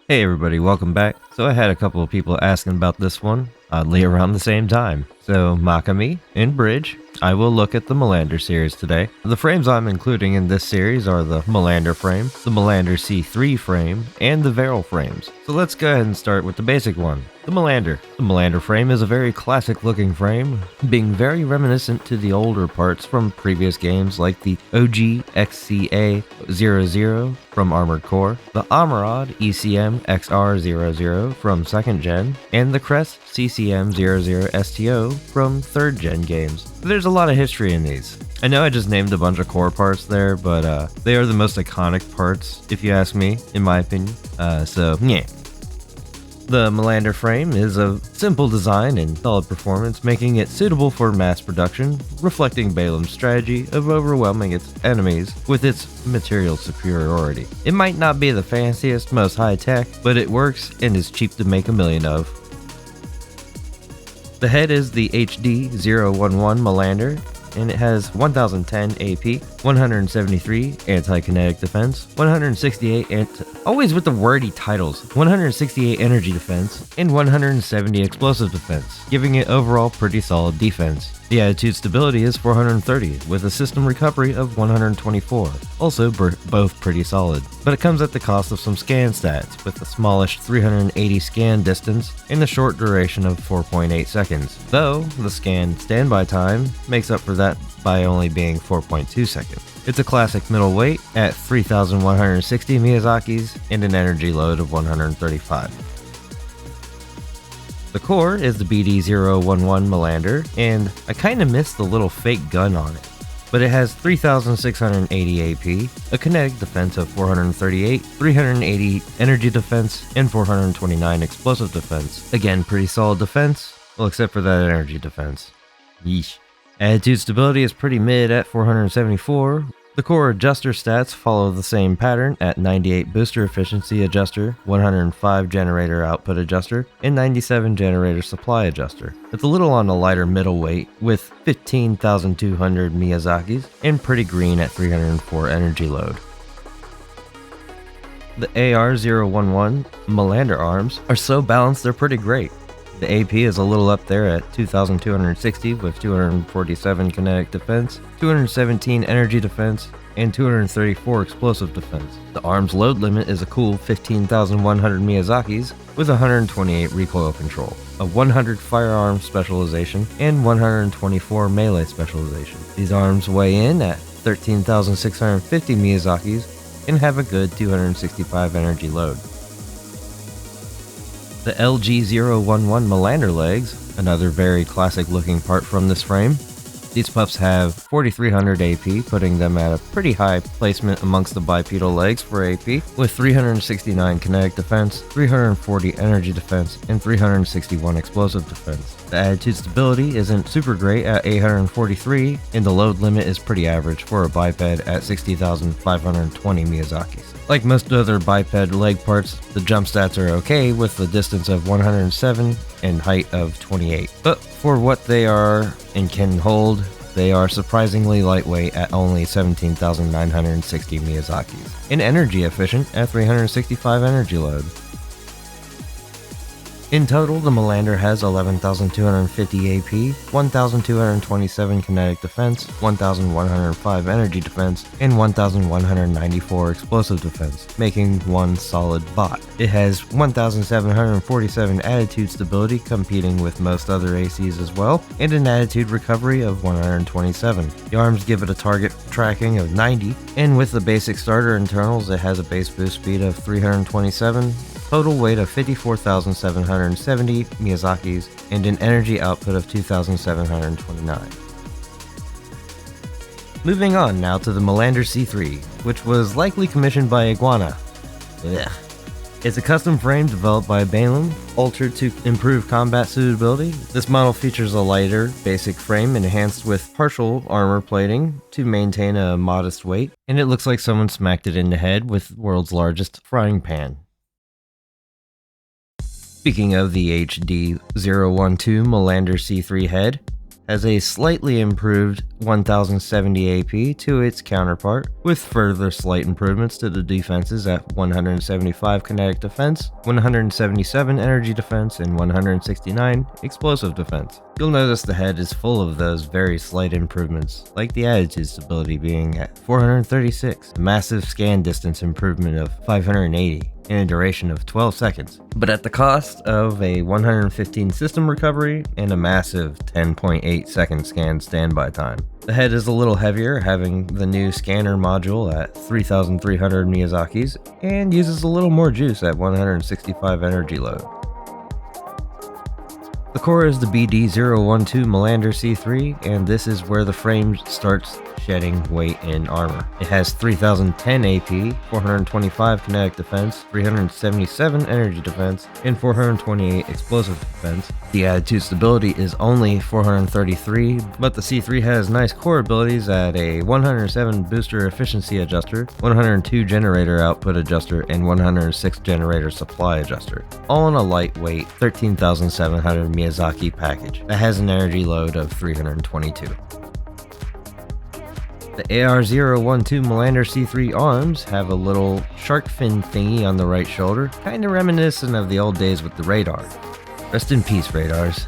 Hey everybody, welcome back. So I had a couple of people asking about this one, oddly around the same time. So Makami and Bridge, I will look at the Melander series today. The frames I'm including in this series are the Melander frame, the Melander C3 frame, and the Verrill Frames. So let's go ahead and start with the basic one, the Melander. The Melander frame is a very classic looking frame, being very reminiscent to the older parts from previous games like the OG XCA00 from Armored Core, the Amurad ECM XR00 from 2nd Gen, and the Crest CCM00 STO from 3rd Gen games. There's a lot of history in these. I know I just named a bunch of core parts there, but they are the most iconic parts, if you ask me, in my opinion. Yeah. The Melander frame is a simple design and solid performance, making it suitable for mass production, reflecting Balam's strategy of overwhelming its enemies with its material superiority. It might not be the fanciest, most high-tech, but it works and is cheap to make a million of. The head is the HD011 Melander, and it has 1010 AP, 173 anti-kinetic defense, 168 always with the wordy titles, 168 energy defense, and 170 explosive defense, giving it overall pretty solid defense. The attitude stability is 430, with a system recovery of 124, also both pretty solid. But it comes at the cost of some scan stats, with a smallish 380 scan distance and a short duration of 4.8 seconds, though the scan standby time makes up for that by only being 4.2 seconds. It's a classic middleweight at 3,160 Miyazakis and an energy load of 135. The core is the BD011 Milander, and I kinda missed the little fake gun on it. But it has 3,680 AP, a kinetic defense of 438, 380 energy defense, and 429 explosive defense. Again, pretty solid defense, well except for that energy defense. Yeesh. Attitude stability is pretty mid at 474. The core adjuster stats follow the same pattern at 98 booster efficiency adjuster, 105 generator output adjuster, and 97 generator supply adjuster. It's a little on the lighter middleweight with 15,200 Miyazakis and pretty green at 304 energy load. The AR011 Melander arms are so balanced they're pretty great. The AP is a little up there at 2,260 with 247 kinetic defense, 217 energy defense, and 234 explosive defense. The arm's load limit is a cool 15,100 Miyazakis with 128 recoil control, a 100 firearm specialization, and 124 melee specialization. These arms weigh in at 13,650 Miyazakis and have a good 265 energy load. The LG011 Melander legs, another very classic looking part from this frame. These pups have 4,300 AP, putting them at a pretty high placement amongst the bipedal legs for AP, with 369 kinetic defense, 340 energy defense, and 361 explosive defense. The attitude stability isn't super great at 843, and the load limit is pretty average for a biped at 60,520 Miyazakis. Like most other biped leg parts, the jump stats are okay with the distance of 107 and height of 28. But for what they are and can hold, they are surprisingly lightweight at only 17,960 Miyazakis, and energy efficient at 365 energy load. In total, the Melander has 11,250 AP, 1,227 kinetic defense, 1,105 energy defense, and 1,194 explosive defense, making one solid bot. It has 1,747 attitude stability, competing with most other ACs as well, and an attitude recovery of 127. The arms give it a target tracking of 90, and with the basic starter internals, it has a base boost speed of 327, total weight of 54,770 Miyazakis, and an energy output of 2,729. Moving on now to the Melander C3, which was likely commissioned by Iguana. Ugh. It's a custom frame developed by Balam, altered to improve combat suitability. This model features a lighter, basic frame enhanced with partial armor plating to maintain a modest weight, and it looks like someone smacked it in the head with the world's largest frying pan. Speaking of the HD012 Melander C3 head, has a slightly improved 1070 AP to its counterpart, with further slight improvements to the defenses at 175 kinetic defense, 177 energy defense, and 169 explosive defense. You'll notice the head is full of those very slight improvements, like the attitude stability being at 436, a massive scan distance improvement of 580, in a duration of 12 seconds, but at the cost of a 115 system recovery and a massive 10.8 second scan standby time. The head is a little heavier, having the new scanner module at 3,300 Miyazaki's, and uses a little more juice at 165 energy load. The core is the BD012 Melander C3, and this is where the frame starts shedding weight in armor. It has 3010 AP, 425 kinetic defense, 377 energy defense, and 428 explosive defense. The attitude stability is only 433, but the C3 has nice core abilities at a 107 booster efficiency adjuster, 102 generator output adjuster, and 106 generator supply adjuster, all in a lightweight 13,700 Miyazaki package that has an energy load of 322. The AR012 Melander C3 arms have a little shark fin thingy on the right shoulder, kinda reminiscent of the old days with the radar. Rest in peace, radars.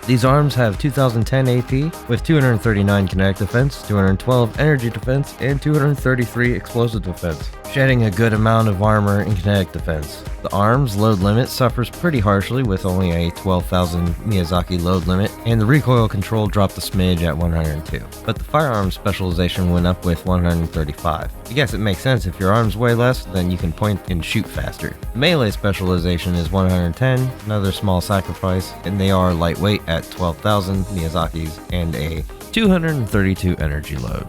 These arms have 2010 AP with 239 kinetic defense, 212 energy defense, and 233 explosive defense, shedding a good amount of armor and kinetic defense. The arm's load limit suffers pretty harshly with only a 12,000 Miyazaki load limit, and the recoil control dropped a smidge at 102. But the firearm specialization went up with 135. I guess it makes sense. If your arms weigh less, then you can point and shoot faster. The melee specialization is 110, another small sacrifice, and they are lightweight at 12,000 Miyazaki's and a 232 energy load.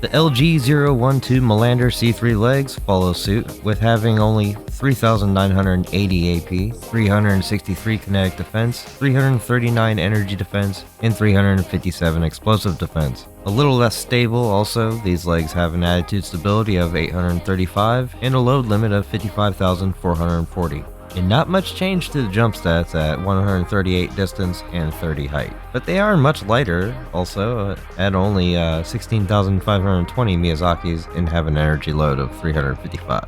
The LG012 Melander C3 legs follow suit with having only 3,980 AP, 363 kinetic defense, 339 energy defense, and 357 explosive defense. A little less stable also, these legs have an attitude stability of 835 and a load limit of 55,440. And not much change to the jump stats at 138 distance and 30 height. But they are much lighter also at only 16,520 Miyazaki's and have an energy load of 355.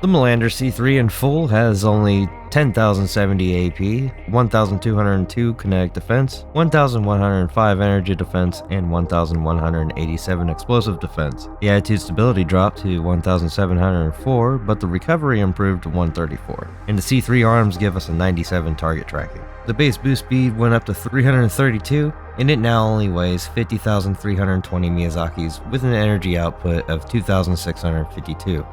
The Melander C3 in full has only 10,070 AP, 1,202 kinetic defense, 1,105 energy defense, and 1,187 explosive defense. The attitude stability dropped to 1,704, but the recovery improved to 134. And the C3 arms give us a 97 target tracking. The base boost speed went up to 332, and it now only weighs 50,320 Miyazaki's with an energy output of 2,652.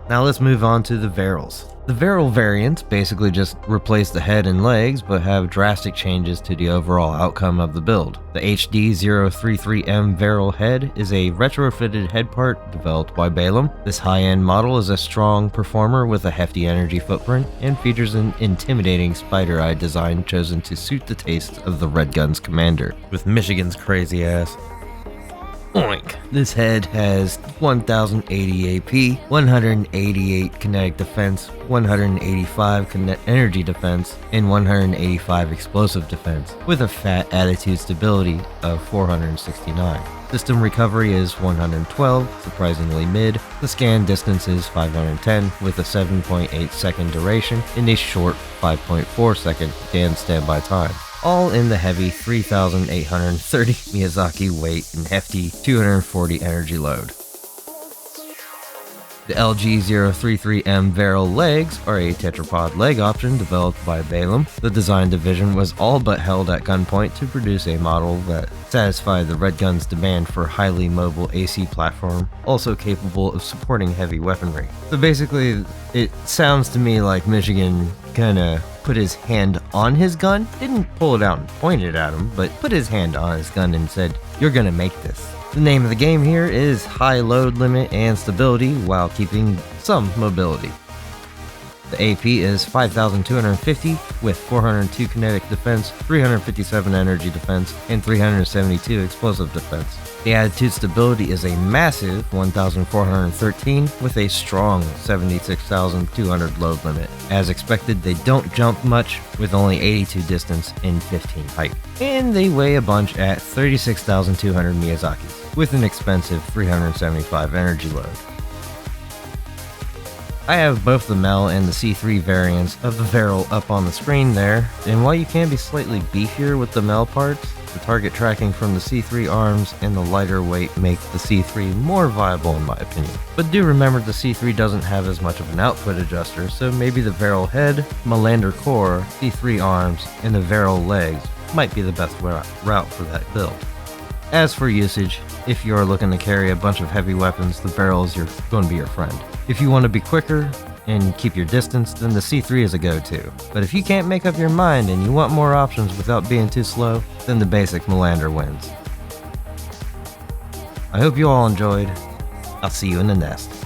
Now let's move on to the Verrills. The Verrill variants basically just replace the head and legs, but have drastic changes to the overall outcome of the build. The HD033M Verrill head is a retrofitted head part developed by Balam. This high-end model is a strong performer with a hefty energy footprint and features an intimidating spider-eye design chosen to suit the taste of the Red Gun's commander, with Michigan's crazy ass. Oink. This head has 1,080 AP, 188 kinetic defense, 185 energy defense, and 185 explosive defense, with a fat attitude stability of 469. System recovery is 112, surprisingly mid. The scan distance is 510, with a 7.8 second duration and a short 5.4 second scan standby time. All in the heavy 3,830 Miyazaki weight and hefty 240 energy load. The LG033M Verrill legs are a tetrapod leg option developed by Balam. The design division was all but held at gunpoint to produce a model that satisfied the Red Gun's demand for highly mobile AC platform, also capable of supporting heavy weaponry. So basically, it sounds to me like Michigan kinda put his hand on his gun, didn't pull it out and point it at him, but put his hand on his gun and said, "You're gonna make this." The name of the game here is high load limit and stability while keeping some mobility. The AP is 5,250 with 402 kinetic defense, 357 energy defense, and 372 explosive defense. The attitude stability is a massive 1,413 with a strong 76,200 load limit. As expected, they don't jump much with only 82 distance and 15 height. And they weigh a bunch at 36,200 Miyazakis with an expensive 375 energy load. I have both the Mel and the C3 variants of the Verrill up on the screen there, and while you can be slightly beefier with the Mel parts, the target tracking from the C3 arms and the lighter weight make the C3 more viable in my opinion. But do remember the C3 doesn't have as much of an output adjuster, so maybe the Verrill head, Milander core, C3 arms, and the Verrill legs might be the best route for that build. As for usage, if you are looking to carry a bunch of heavy weapons, the Verrill is going to be your friend. If you want to be quicker and keep your distance, then the C3 is a go-to. But if you can't make up your mind and you want more options without being too slow, then the basic Milander wins. I hope you all enjoyed. I'll see you in the nest.